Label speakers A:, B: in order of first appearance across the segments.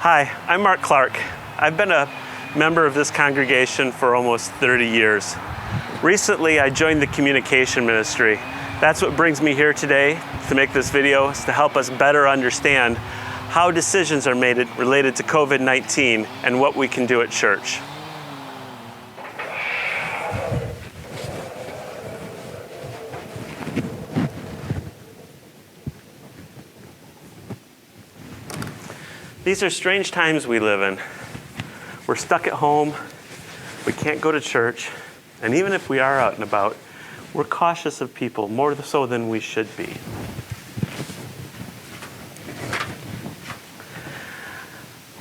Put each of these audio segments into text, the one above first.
A: Hi, I'm Mark Clark. I've been a member of this congregation for almost 30 years. Recently, I joined the communication ministry. That's what brings me here today to make this video, is to help us better understand how decisions are made related to COVID-19 and what we can do at church. These are strange times we live in. We're stuck at home, we can't go to church, and even if we are out and about, we're cautious of people, more so than we should be.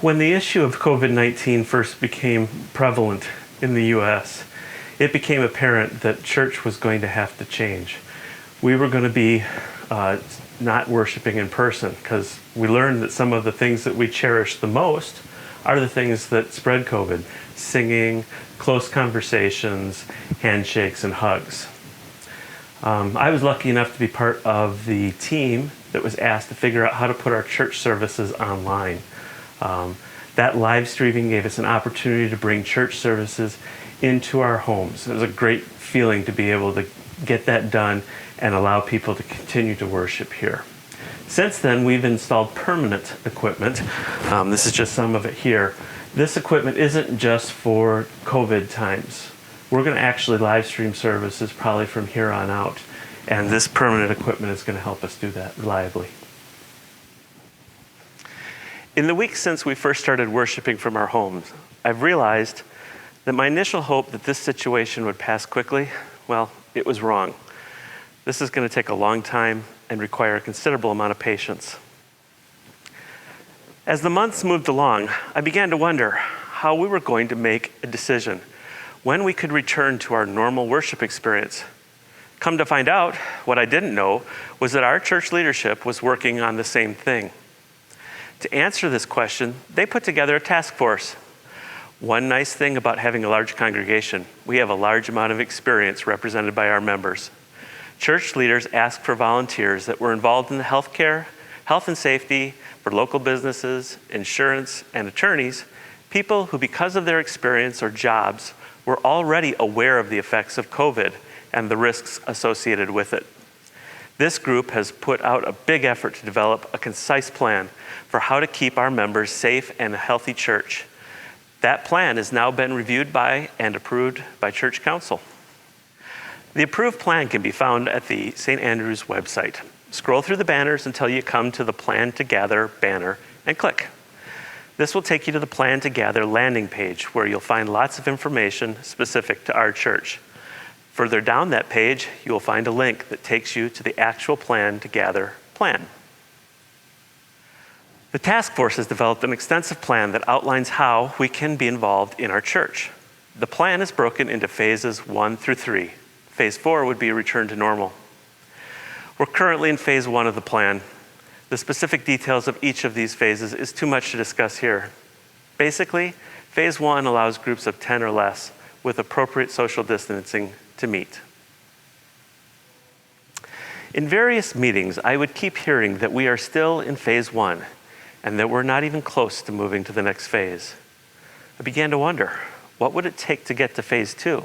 A: When the issue of COVID-19 first became prevalent in the U.S., it became apparent that church was going to have to change. We were going to be not worshiping in person, because we learned that some of the things that we cherish the most are the things that spread COVID: singing, close conversations, handshakes, and hugs. I was lucky enough to be part of the team that was asked to figure out how to put our church services online. That live streaming gave us an opportunity to bring church services into our homes. It was a great feeling to be able to get that done and allow people to continue to worship here. Since then, we've installed permanent equipment. This is just some of it here. This equipment isn't just for COVID times. We're going to actually live stream services probably from here on out, and this permanent equipment is going to help us do that reliably. In the weeks since we first started worshiping from our homes, I've realized that my initial hope that this situation would pass quickly, well, it was wrong. This is going to take a long time and require a considerable amount of patience. As the months moved along, I began to wonder how we were going to make a decision when we could return to our normal worship experience. Come to find out, what I didn't know was that our church leadership was working on the same thing. To answer this question, they put together a task force. One nice thing about having a large congregation, we have a large amount of experience represented by our members. Church leaders asked for volunteers that were involved in the healthcare, health and safety, for local businesses, insurance, and attorneys, people who, because of their experience or jobs, were already aware of the effects of COVID and the risks associated with it. This group has put out a big effort to develop a concise plan for how to keep our members safe and a healthy church. That plan has now been reviewed by and approved by Church Council. The approved plan can be found at the St. Andrew's website. Scroll through the banners until you come to the Plan to Gather banner and click. This will take you to the Plan to Gather landing page, where you'll find lots of information specific to our church. Further down that page, you will find a link that takes you to the actual Plan to Gather plan. The task force has developed an extensive plan that outlines how we can be involved in our church. The plan is broken into phases 1 through 3. Phase 4 would be a return to normal. We're currently in phase 1 of the plan. The specific details of each of these phases is too much to discuss here. Basically, phase 1 allows groups of 10 or less with appropriate social distancing to meet. In various meetings, I would keep hearing that we are still in phase 1 and that we're not even close to moving to the next phase. I began to wonder, what would it take to get to phase 2?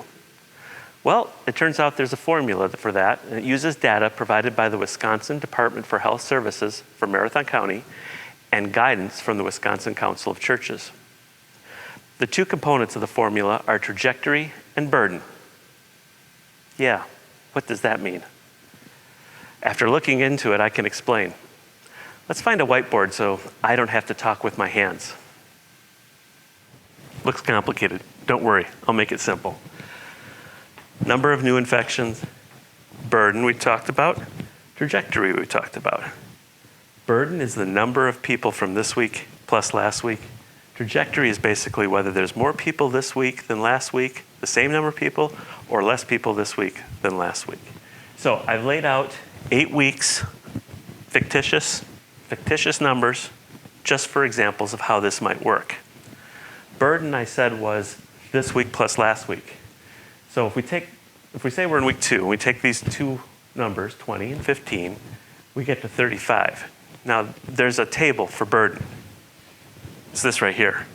A: Well, it turns out there's a formula for that, and it uses data provided by the Wisconsin Department for Health Services for Marathon County and guidance from the Wisconsin Council of Churches. The two components of the formula are trajectory and burden. Yeah, what does that mean? After looking into it, I can explain. Let's find a whiteboard so I don't have to talk with my hands. Looks complicated. Don't worry, I'll make it simple. Number of new infections, burden we talked about, trajectory we talked about. Burden is the number of people from this week plus last week. Trajectory is basically whether there's more people this week than last week, the same number of people, or less people this week than last week. So I've laid out 8 weeks, fictitious numbers, just for examples of how this might work. Burden, I said, was this week plus last week. So if we say we're in week 2, and we take these two numbers, 20 and 15, we get to 35. Now, there's a table for burden. is this right here.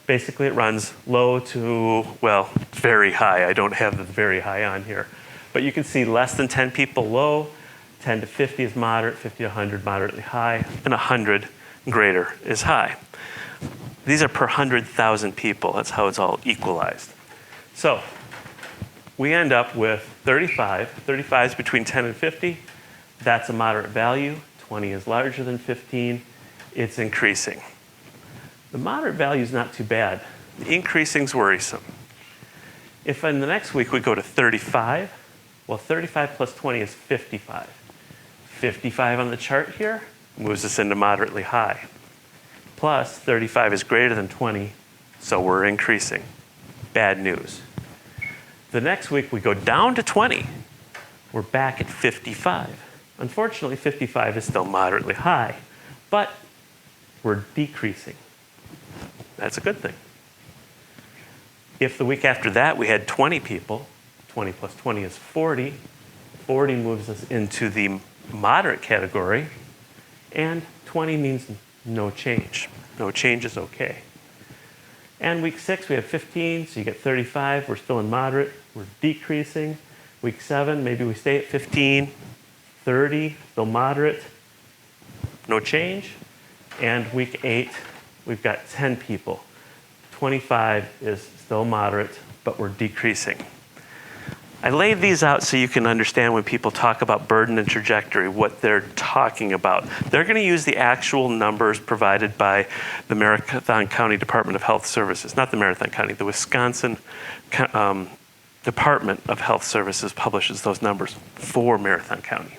A: Basically, it runs low to, well, very high. I don't have the very high on here. But you can see less than 10 people low, 10 to 50 is moderate, 50 to 100 moderately high, and 100 greater is high. These are per 100,000 people. That's how it's all equalized. So we end up with 35. 35 is between 10 and 50. That's a moderate value. 20 is larger than 15. It's increasing. The moderate value is not too bad. The increasing is worrisome. If in the next week we go to 35, well, 35 plus 20 is 55. 55 on the chart here moves us into moderately high. Plus, 35 is greater than 20, so we're increasing. Bad news. The next week we go down to 20. We're back at 55. Unfortunately, 55 is still moderately high, but we're decreasing. That's a good thing. If the week after that we had 20 people, 20 plus 20 is 40. 40 moves us into the moderate category, and 20 means no change. No change is okay. And week 6 we have 15, so you get 35. We're still in moderate. We're decreasing. Week 7, maybe we stay at 15. 30, still moderate. No change. And week 8, we've got 10 people. 25 is still moderate, but we're decreasing. I laid these out so you can understand when people talk about burden and trajectory, what they're talking about. They're going to use the actual numbers provided by the Marathon County Department of Health Services. Not the Marathon County, the Wisconsin Department of Health Services publishes those numbers for Marathon County.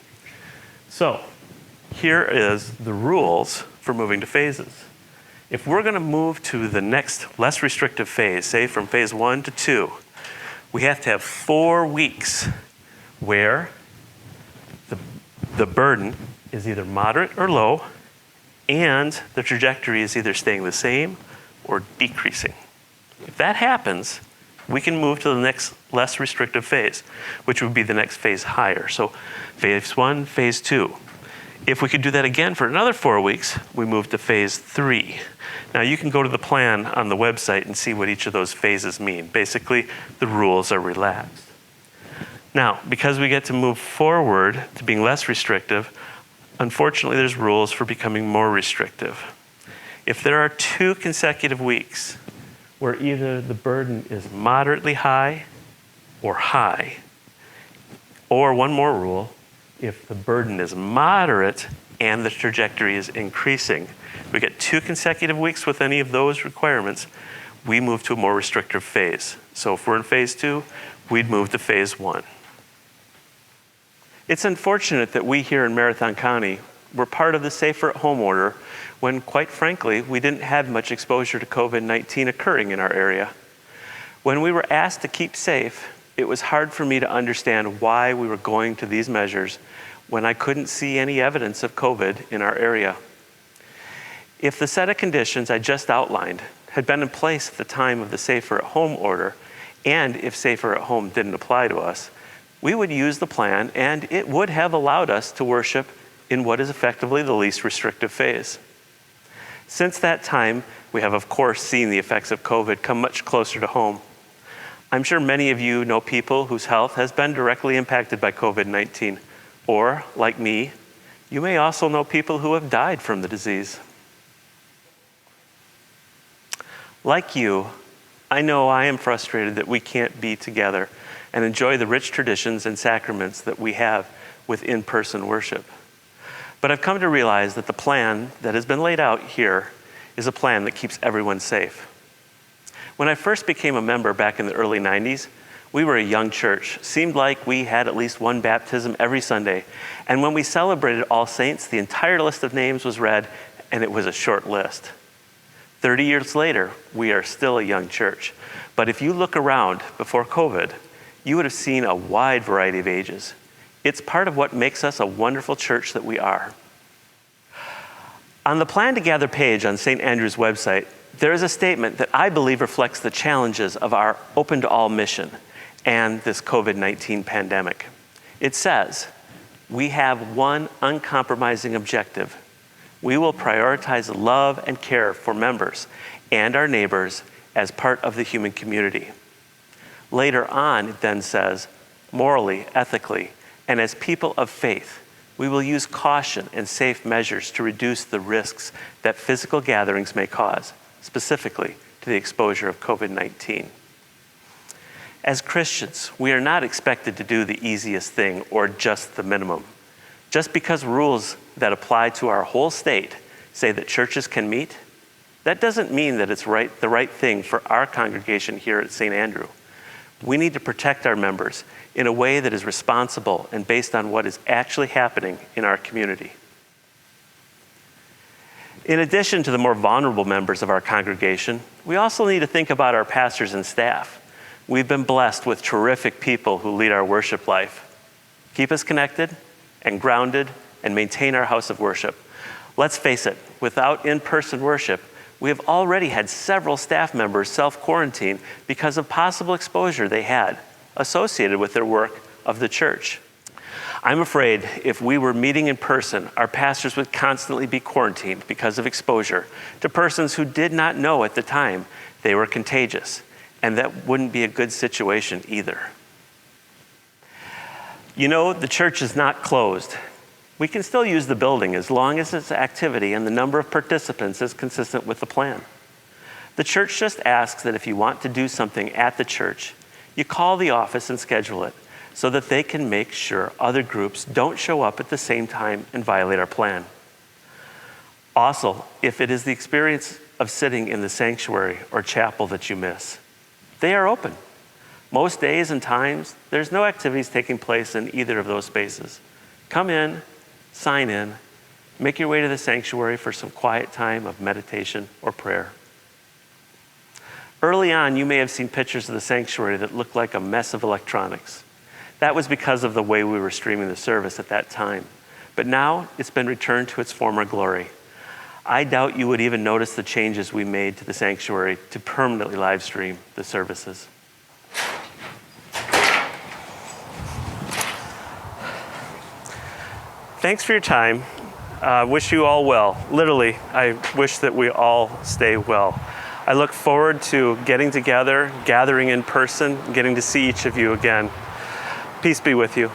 A: So here is the rules for moving to phases. If we're going to move to the next less restrictive phase, say from phase 1 to 2, we have to have 4 weeks where the burden is either moderate or low, and the trajectory is either staying the same or decreasing. If that happens, we can move to the next less restrictive phase, which would be the next phase higher. So phase 1, phase 2. If we could do that again for another 4 weeks, we move to phase 3. Now you can go to the plan on the website and see what each of those phases mean. Basically, the rules are relaxed. Now, because we get to move forward to being less restrictive, unfortunately there's rules for becoming more restrictive. If there are 2 consecutive weeks where either the burden is moderately high or high, or one more rule, if the burden is moderate and the trajectory is increasing, we get 2 consecutive weeks with any of those requirements, we move to a more restrictive phase. So if we're in phase 2, we'd move to phase 1. It's unfortunate that we here in Marathon County were part of the Safer at Home order when, quite frankly, we didn't have much exposure to COVID-19 occurring in our area. When we were asked to keep safe, it was hard for me to understand why we were going to these measures when I couldn't see any evidence of COVID in our area. If the set of conditions I just outlined had been in place at the time of the Safer at Home order, and if Safer at Home didn't apply to us, we would use the plan and it would have allowed us to worship in what is effectively the least restrictive phase. Since that time, we have of course seen the effects of COVID come much closer to home. I'm sure many of you know people whose health has been directly impacted by COVID-19, or, like me, you may also know people who have died from the disease. Like you, I know I am frustrated that we can't be together and enjoy the rich traditions and sacraments that we have with in-person worship. But I've come to realize that the plan that has been laid out here is a plan that keeps everyone safe. When I first became a member back in the early 90s, we were a young church. Seemed like we had at least one baptism every Sunday. And when we celebrated All Saints, the entire list of names was read, and it was a short list. 30 years later, we are still a young church. But if you look around before COVID, you would have seen a wide variety of ages. It's part of what makes us a wonderful church that we are. On the Plan to Gather page on St. Andrew's website, there is a statement that I believe reflects the challenges of our open to all mission and this COVID-19 pandemic. It says, we have one uncompromising objective: We will prioritize love and care for members and our neighbors as part of the human community. Later on, it then says, morally, ethically, and as people of faith, we will use caution and safe measures to reduce the risks that physical gatherings may cause, specifically to the exposure of COVID-19. As Christians, we are not expected to do the easiest thing or just the minimum. Just because rules that apply to our whole state say that churches can meet, that doesn't mean that it's the right thing for our congregation here at St. Andrew. We need to protect our members in a way that is responsible and based on what is actually happening in our community. In addition to the more vulnerable members of our congregation, we also need to think about our pastors and staff. We've been blessed with terrific people who lead our worship life, keep us connected and grounded, and maintain our house of worship. Let's face it, without in-person worship, we have already had several staff members self-quarantine because of possible exposure they had associated with their work of the church. I'm afraid if we were meeting in person, our pastors would constantly be quarantined because of exposure to persons who did not know at the time they were contagious, and that wouldn't be a good situation either. You know, the church is not closed. We can still use the building as long as its activity and the number of participants is consistent with the plan. The church just asks that if you want to do something at the church, you call the office and schedule it so that they can make sure other groups don't show up at the same time and violate our plan. Also, if it is the experience of sitting in the sanctuary or chapel that you miss, they are open. Most days and times, there's no activities taking place in either of those spaces. Come in, sign in, make your way to the sanctuary for some quiet time of meditation or prayer. Early on, you may have seen pictures of the sanctuary that looked like a mess of electronics. That was because of the way we were streaming the service at that time. But now, it's been returned to its former glory. I doubt you would even notice the changes we made to the sanctuary to permanently live stream the services. Thanks for your time. Wish you all well. Literally, I wish that we all stay well. I look forward to getting together, gathering in person, getting to see each of you again. Peace be with you.